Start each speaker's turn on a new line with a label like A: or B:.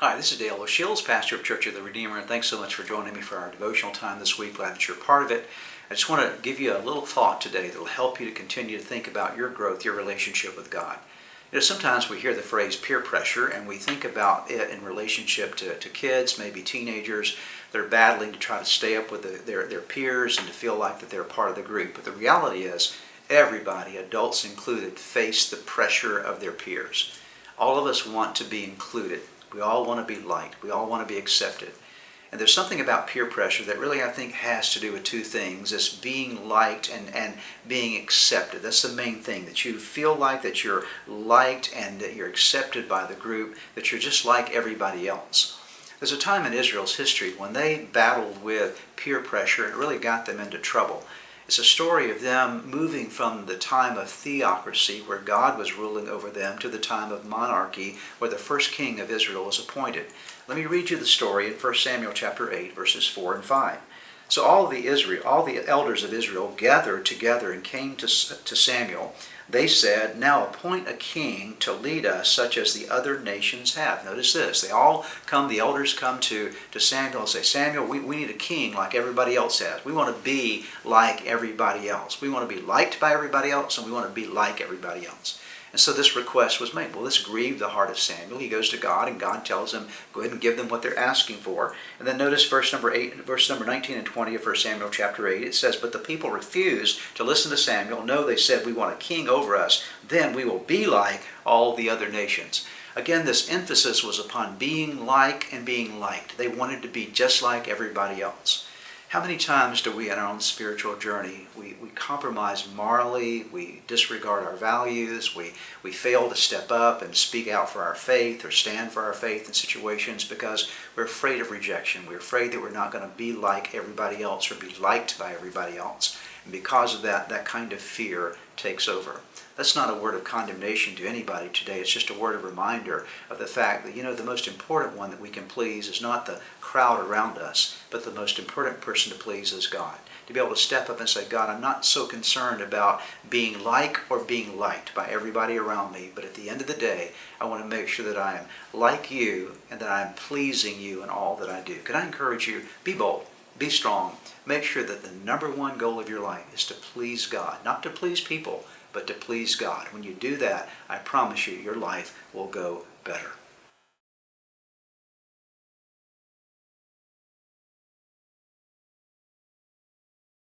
A: Hi, this is Dale O'Shields, pastor of Church of the Redeemer, and thanks so much for joining me for our devotional time this week. Glad that you're part of it. I just want to give you a little thought today that will help you to continue to think about your growth, your relationship with God. Sometimes we hear the phrase peer pressure, and we think about it in relationship to kids, maybe teenagers. They're battling to try to stay up with their peers and to feel like that they're part of the group. But the reality is, everybody, adults included, face the pressure of their peers. All of us want to be included. We all want to be liked. We all want to be accepted. And there's something about peer pressure that really I think has to do with two things. It's being liked and being accepted. That's the main thing, that you feel like that you're liked and that you're accepted by the group, that you're just like everybody else. There's a time in Israel's history when they battled with peer pressure and it really got them into trouble. It's a story of them moving from the time of theocracy, where God was ruling over them, to the time of monarchy, where the first king of Israel was appointed. Let me read you the story in 1 Samuel chapter 8, verses 4 and 5. So all the elders of Israel gathered together and came to Samuel. They said, "Now appoint a king to lead us, such as the other nations have." Notice this. The elders come to Samuel and say, "Samuel, we need a king like everybody else has. We want to be like everybody else. We want to be liked by everybody else, and we want to be like everybody else." And so this request was made. Well, this grieved the heart of Samuel. He goes to God, and God tells him, go ahead and give them what they're asking for. And then notice verse number 19 and 20 of 1 Samuel chapter 8. It says, "But the people refused to listen to Samuel. No, they said, 'We want a king over us. Then we will be like all the other nations.'" Again, this emphasis was upon being like and being liked. They wanted to be just like everybody else. How many times do we in our own spiritual journey, we compromise morally, we disregard our values, we fail to step up and speak out for our faith or stand for our faith in situations because we're afraid of rejection. We're afraid that we're not going to be like everybody else or be liked by everybody else. And because of that, that kind of fear takes over. That's not a word of condemnation to anybody today. It's just a word of reminder of the fact that, the most important one that we can please is not the crowd around us, but the most important person to please is God. To be able to step up and say, "God, I'm not so concerned about being like or being liked by everybody around me, but at the end of the day, I want to make sure that I am like you and that I am pleasing you in all that I do." Can I encourage you? Be bold. Be strong. Make sure that the number one goal of your life is to please God, not to please people, but to please God. When you do that, I promise you, your life will go better.